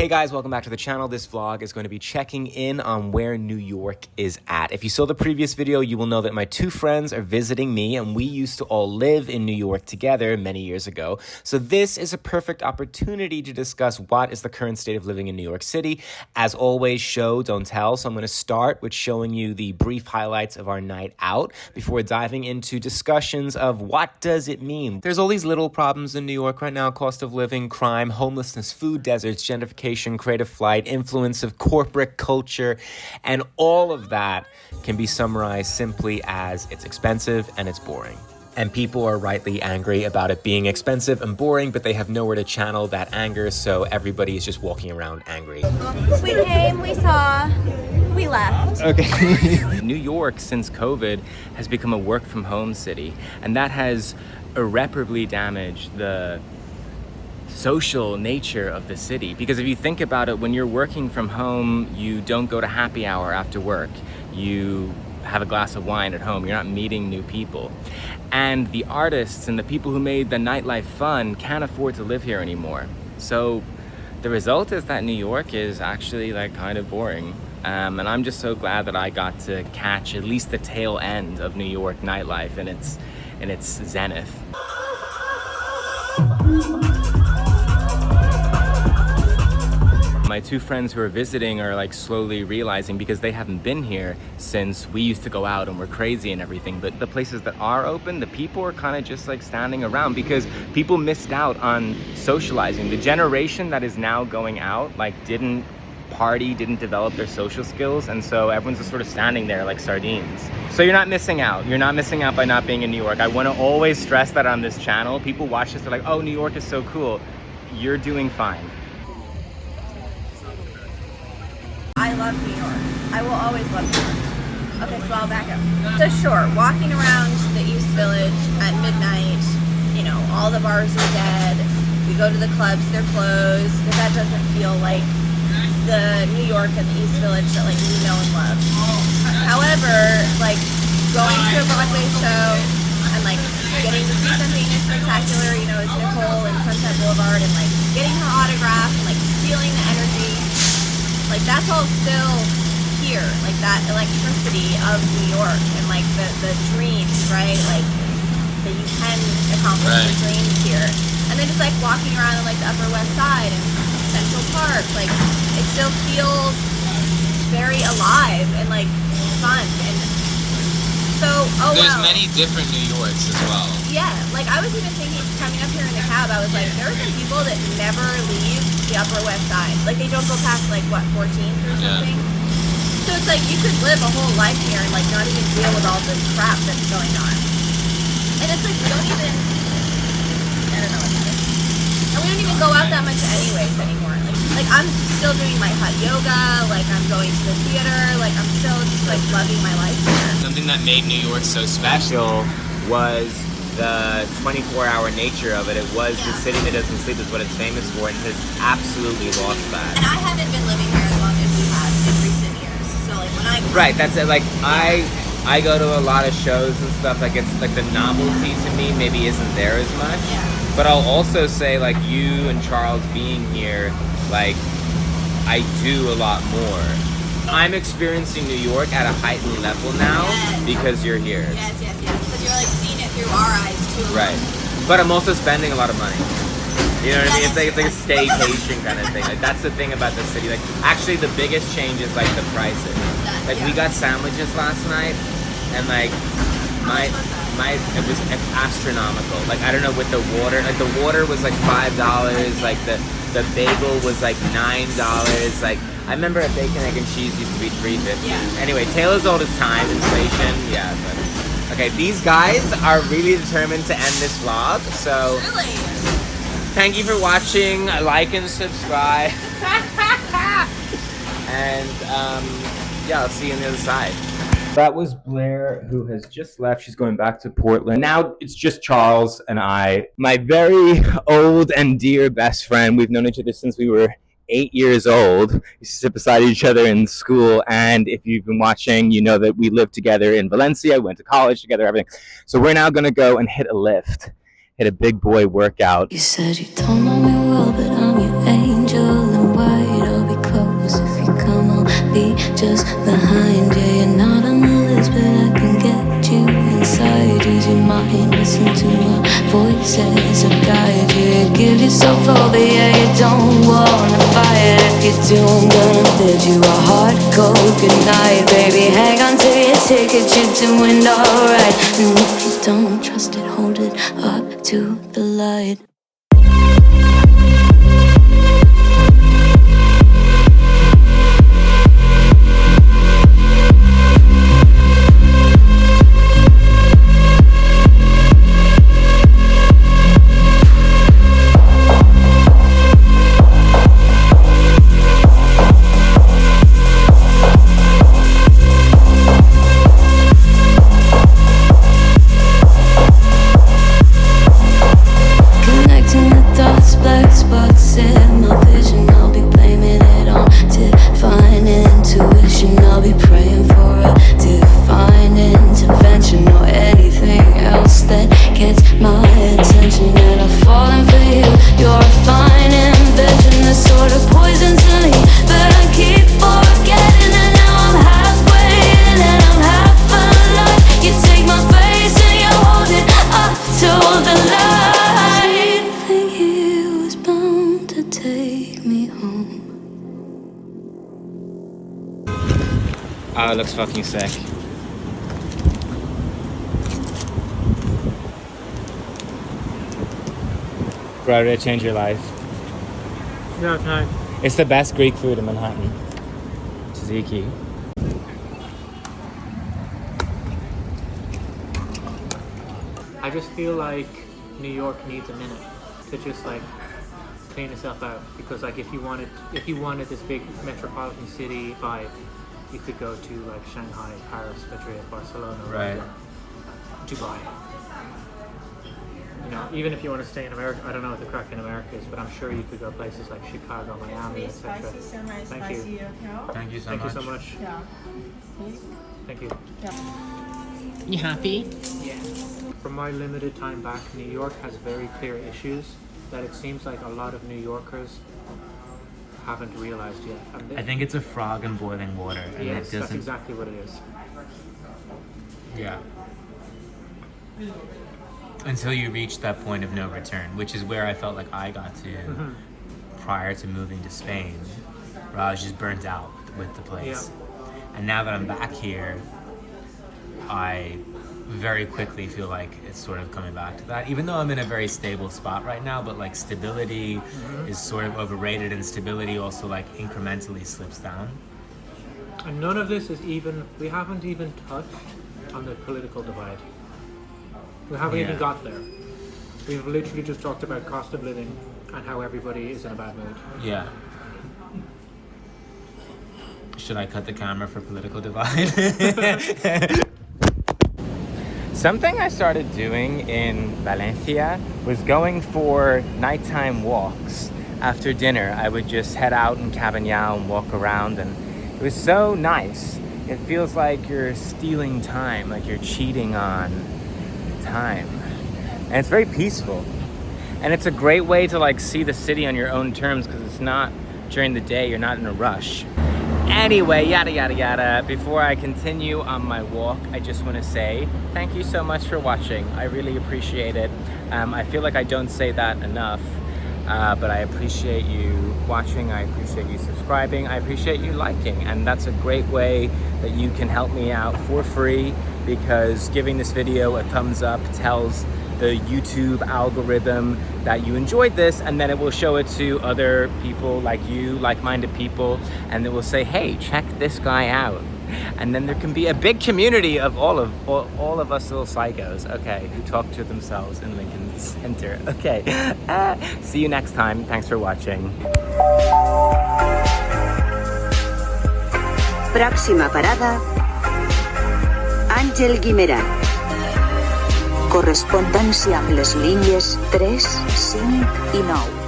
Hey guys, welcome back to the channel. This vlog is going to be checking in on where New York is at. If you saw the previous video, you will know that my two friends are visiting me and we used to all live in New York together many years ago. So this is a perfect opportunity to discuss what is the current state of living in New York City. As always, show, don't tell. So I'm going to start with showing you the brief highlights of our night out before diving into discussions of what does it mean. There's all these little problems in New York right now: cost of living, crime, homelessness, food deserts, gentrification, creative flight, influence of corporate culture, and all of that can be summarized simply as it's expensive and it's boring. And people are rightly angry about it being expensive and boring, but they have nowhere to channel that anger, so everybody is just walking around angry. We came, we saw, we left. Okay. New York, since COVID, has become a work from home city, and that has irreparably damaged the social nature of the city. Because if you think about it, when you're working from home, you don't go to happy hour after work. You have a glass of wine at home. You're not meeting new people. And the artists and the people who made the nightlife fun can't afford to live here anymore. So the result is that New York is actually like kind of boring. And I'm just so glad that I got to catch at least the tail end of New York nightlife in its zenith. My two friends who are visiting are like slowly realizing, because they haven't been here since we used to go out and we're crazy and everything, but the places that are open, the people are kind of just like standing around because people missed out on socializing. The generation that is now going out like didn't party, didn't develop their social skills, and so everyone's just sort of standing there like sardines. So you're not missing out. You're not missing out by not being in New York. I want to always stress that on this channel. People watch this, they're like, oh, New York is so cool. You're doing fine. I love New York. I will always love New York. Okay, so I'll back up. So sure, walking around the East Village at midnight, you know, all the bars are dead. We go to the clubs, they're closed. But that doesn't feel like the New York and the East Village that like we know and love. However, like going to a Broadway show and like getting to see something spectacular, you know, as Nicole and Sunset Boulevard, and like getting her autograph and like feeling the energy. Like that's all still here, like that electricity of New York and like the dreams, right? Like that you can accomplish your dreams here. And then just like walking around in like the Upper West Side and Central Park, like it still feels very alive and like fun. And so, there's many different New Yorks as well. Yeah, like I was even thinking, coming up here in the cab, I was like, there are some people that never leave the Upper West Side. Like they don't go past like, what, 14th or something? Yeah. So it's like, you could live a whole life here and like not even deal with all the crap that's going on. And it's like, we don't even, I don't know what it is. And we don't even go out that much anyways anymore. Like I'm still doing my hot yoga, like I'm going to the theater, like I'm still just like loving my life here. Something that made New York so Special was the 24-hour nature of it. It was the city that doesn't sleep is what it's famous for, and has absolutely lost that. And I haven't been living here as long as you have in recent years. So like when I right, that's it. Like I go to a lot of shows and stuff. Like it's like the novelty to me maybe isn't there as much. Yeah. But I'll also say like you and Charles being here, like I do a lot more. I'm experiencing New York at a heightened level now because you're here. Yes. Because you're like seeing it through our eyes too. Right. But I'm also spending a lot of money. You know what I mean? It's like a staycation kind of thing. Like that's the thing about the city. Like actually the biggest change is like the prices. Like we got sandwiches last night and like it was astronomical. Like I don't know, with the water, like the water was like $5, like the bagel was like $9. Like I remember a bacon, egg, and cheese used to be $3.50. Yeah. Anyway, Taylor's old as time, inflation, yeah. But, okay, these guys are really determined to end this vlog, so Really? thank you for watching. Like and subscribe. And yeah, I'll see you on the other side. That was Blair, who has just left. She's going back to Portland. Now it's just Charles and I, my very old and dear best friend. We've known each other since we were 8 years old. We used to sit beside each other in school. And if you've been watching, you know that we lived together in Valencia. We went to college together, everything. So we're now going to go and hit a lift, hit a big boy workout. You said you don't know me well, but I'm your angel in white. just behind you. You're not on the list, but I can get you inside. Use your mind, listen to my voices and guide you. Give yourself all, but yeah, you don't wanna fight. If you do, I'm gonna bid you a hard cold goodnight. Baby, hang on to your ticket, you're doing alright. And if you don't trust it, hold it up to the light. Oh, it looks fucking sick. Bro, it'll change your life. Yeah, it's nice. It's the best Greek food in Manhattan. Tzatziki. I just feel like New York needs a minute to just like clean itself out, because like if you wanted this big metropolitan city vibe, you could go to like Shanghai, Paris, Madrid, Barcelona, Right. or Dubai. You know, even if you want to stay in America, I don't know what the crack in America is, but I'm sure you could go places like Chicago, Miami, etc. Thank you. Thank you so Thank much. you so much. Yeah. Thank you. You happy? Yeah. From my limited time back, New York has very clear issues that it seems like a lot of New Yorkers haven't realized yet. And I think it's a frog in boiling water. And yes, it that's doesn't... exactly what it is. Yeah. Until you reach that point of no return, which is where I felt like I got to prior to moving to Spain, where I was just burnt out with the place. Yeah. And now that I'm back here, I very quickly feel like it's sort of coming back to that, even though I'm in a very stable spot right now, but like stability is sort of overrated, and stability also like incrementally slips down. And none of this is even, we haven't even touched on the political divide. We haven't even got there. We've literally just talked about cost of living and how everybody is in a bad mood. Yeah. Should I cut the camera for political divide? Something I started doing in Valencia was going for nighttime walks. After dinner, I would just head out in Cabanyal and walk around, and it was so nice. It feels like you're stealing time, like you're cheating on time. And it's very peaceful. And it's a great way to like see the city on your own terms, because it's not during the day, you're not in a rush. Anyway, yada yada yada. Before I continue on my walk, I just want to say thank you so much for watching. I really appreciate it. I feel like I don't say that enough, but I appreciate you watching. I appreciate you subscribing. I appreciate you liking, and that's a great way that you can help me out for free, because giving this video a thumbs up tells the YouTube algorithm that you enjoyed this, and then it will show it to other people like you, like-minded people, and it will say, hey, check this guy out. And then there can be a big community of all of us little psychos, okay, who talk to themselves in Lincoln Center. Okay, see you next time. Thanks for watching. Pròxima parada, Àngel Guimerà. Correspondència amb les línies 3, 5 i 9.